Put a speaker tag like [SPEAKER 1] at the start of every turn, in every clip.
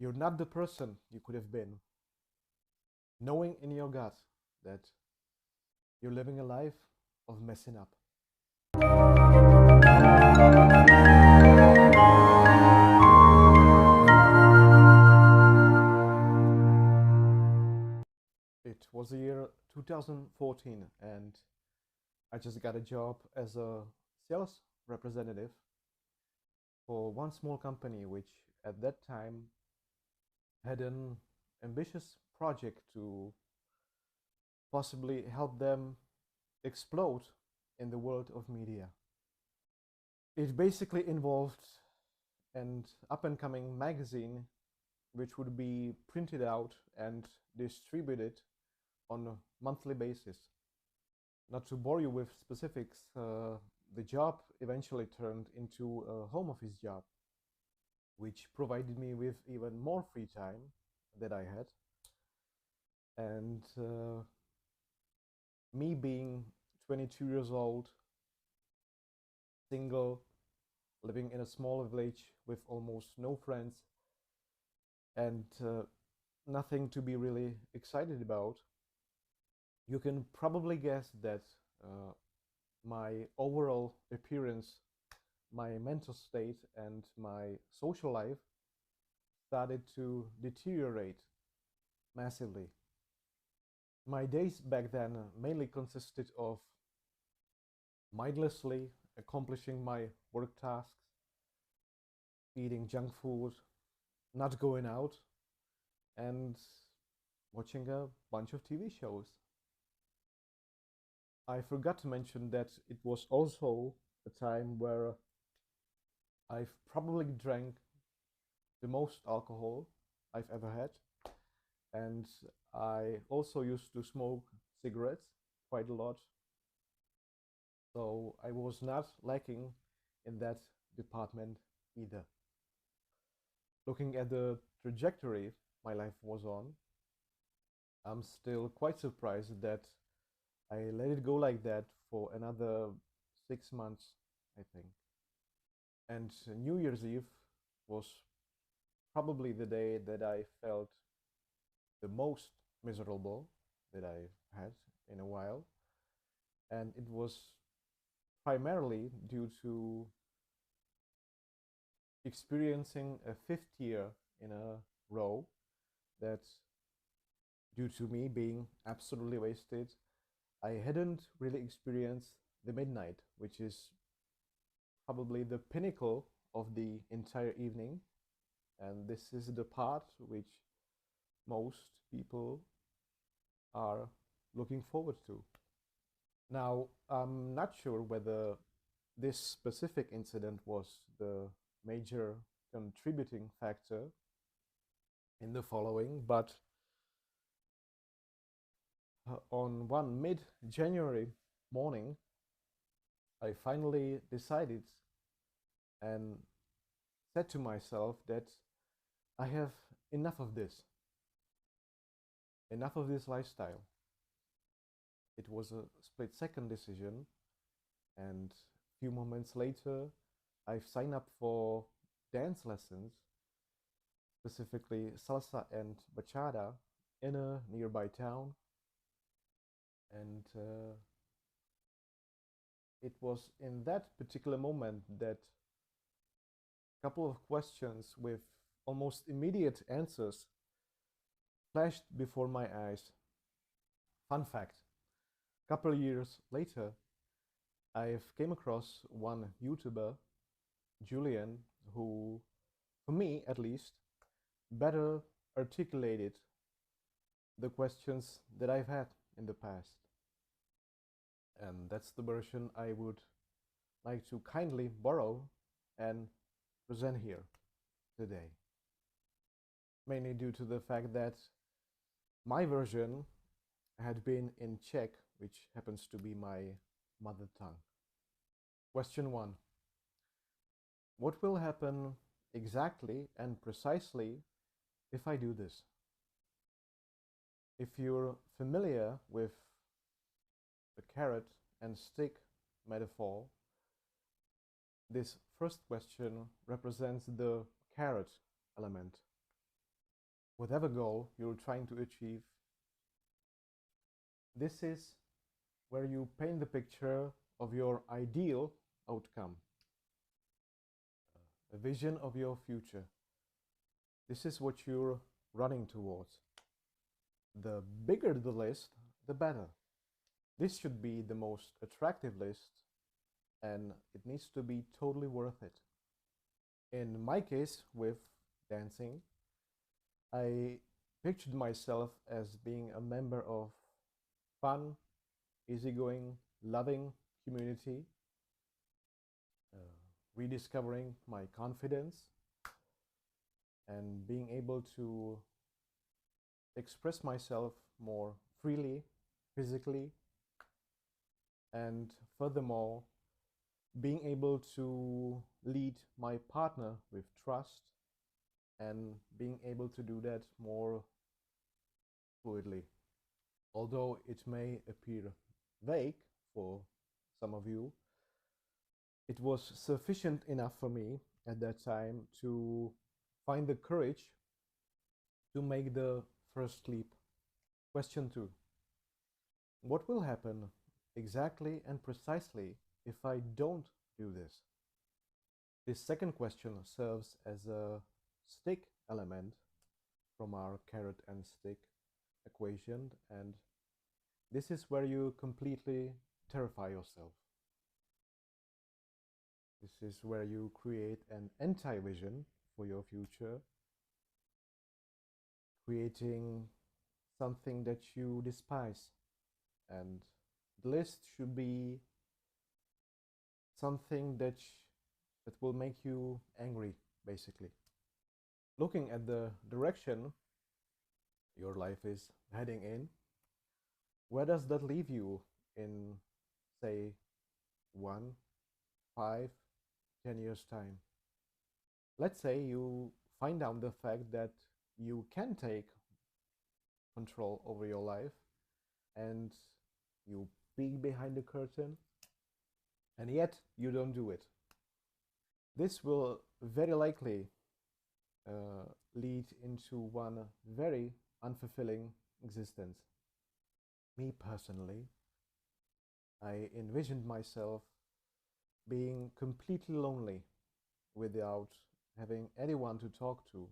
[SPEAKER 1] You're not the person you could have been, knowing in your gut that you're living a life of messing up. It was the year 2014, and I just got a job as a sales representative for one small company, which at that time had an ambitious project to possibly help them explode in the world of media. It basically involved an up and coming magazine which would be printed out and distributed on a monthly basis. Not to bore you with specifics, the job eventually turned into a home office job, which provided me with even more free time that I had. And me being 22 years old, single, living in a small village with almost no friends, and nothing to be really excited about, you can probably guess that my overall appearance, my mental state, and my social life started to deteriorate massively. My days back then mainly consisted of mindlessly accomplishing my work tasks, eating junk food, not going out, and watching a bunch of TV shows. I forgot to mention that it was also a time where I've probably drank the most alcohol I've ever had, and I also used to smoke cigarettes quite a lot. So I was not lacking in that department either. Looking at the trajectory my life was on, I'm still quite surprised that I let it go like that for another 6 months, I think. And New Year's Eve was probably the day that I felt the most miserable that I had in a while. And it was primarily due to experiencing a fifth year in a row that, due to me being absolutely wasted, I hadn't really experienced the midnight, which is probably the pinnacle of the entire evening. And this is the part which most people are looking forward to. Now, I'm not sure whether this specific incident was the major contributing factor in the following, but on one mid-January morning, I finally decided and said to myself that I have enough of this, enough of this lifestyle. It was a split-second decision, and a few moments later, I've signed up for dance lessons, specifically salsa and bachata, in a nearby town. And it was in that particular moment that a couple of questions with almost immediate answers flashed before my eyes. Fun fact, a couple of years later, I've came across one YouTuber, Julian, who, for me at least, better articulated the questions that I've had in the past. And that's the version I would like to kindly borrow and present here today. Mainly due to the fact that my version had been in Czech, which happens to be my mother tongue. Question 1. What will happen exactly and precisely if I do this? If you're familiar with the carrot and stick metaphor, this first question represents the carrot element. whatever goal you're trying to achieve. This is where you paint the picture of your ideal outcome, a vision of your future. This is what you're running towards. The bigger the list, the better. This should be the most attractive list, and it needs to be totally worth it. In my case, with dancing, I pictured myself as being a member of fun, easygoing, loving community, rediscovering my confidence, and being able to express myself more freely, physically, and furthermore, being able to lead my partner with trust and being able to do that more fluidly. Although it may appear vague for some of you, it was sufficient enough for me at that time to find the courage to make the first leap. Question 2. What will happen exactly and precisely if I don't do this? This second question serves as a stick element from our carrot and stick equation, and this is where you completely terrify yourself. This is where you create an anti-vision for your future, creating something that you despise, and the list should be something that will make you angry, basically. Looking at the direction your life is heading in, where does that leave you in, say, 1, 5, 10 years' time? Let's say you find out the fact that you can take control over your life and you peek behind the curtain, and yet you don't do it. This will very likely lead into one very unfulfilling existence. Me personally, I envisioned myself being completely lonely without having anyone to talk to,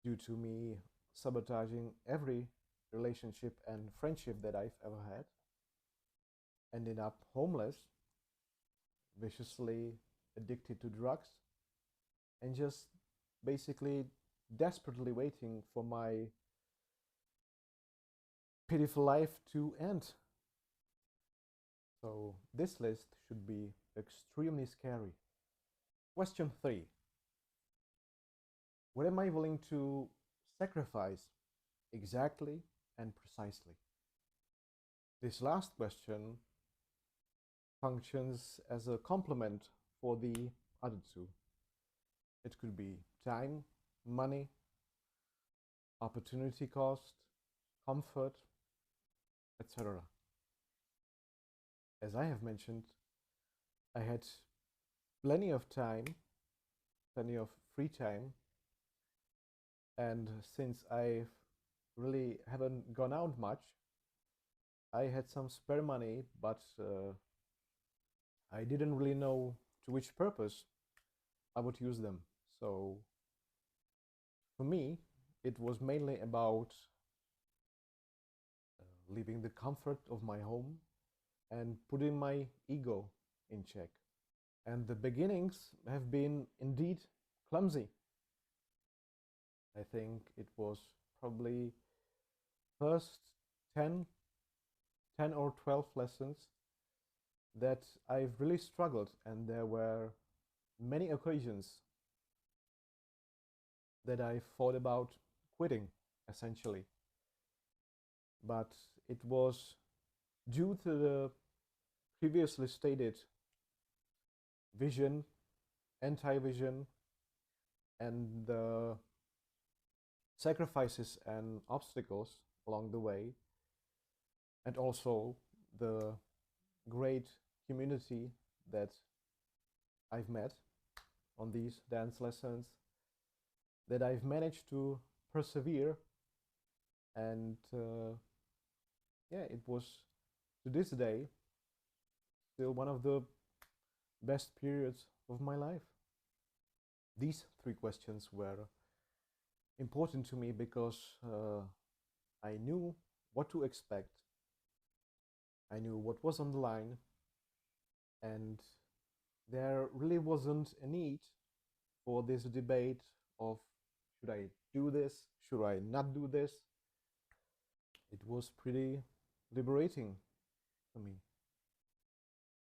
[SPEAKER 1] due to me sabotaging every relationship and friendship that I've ever had, ending up homeless, viciously addicted to drugs, and just basically desperately waiting for my pitiful life to end. So this list should be extremely scary. Question 3. What am I willing to sacrifice exactly and precisely? This last question functions as a complement for the other two. It could be time, money, opportunity cost, comfort, etc. As I have mentioned, I had plenty of time, plenty of free time, and since I really haven't gone out much, I had some spare money, but I didn't really know to which purpose I would use them. So for me, it was mainly about leaving the comfort of my home and putting my ego in check. And the beginnings have been indeed clumsy. I think it was probably first 10 or 12 lessons that I've really struggled, and there were many occasions that I thought about quitting, essentially. But it was due to the previously stated vision, anti-vision, and the sacrifices and obstacles along the way, and also the great community that I've met on these dance lessons, that I've managed to persevere. And yeah, it was, to this day, still one of the best periods of my life. These three questions were important to me because I knew what to expect. I knew what was on the line, and there really wasn't a need for this debate of should I do this, should I not do this. It was pretty liberating for me.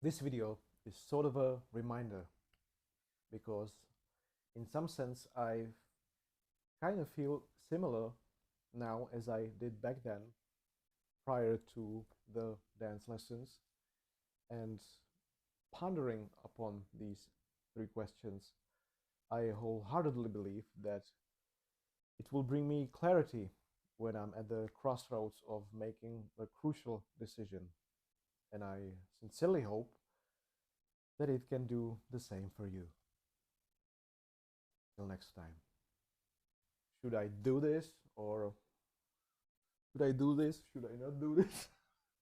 [SPEAKER 1] This video is sort of a reminder because in some sense I kind of feel similar now as I did back then, prior to the dance lessons, and pondering upon these three questions, I wholeheartedly believe that it will bring me clarity when I'm at the crossroads of making a crucial decision. And I sincerely hope that it can do the same for you. Till next time. Should I do this, or should I do this? Should I not do this?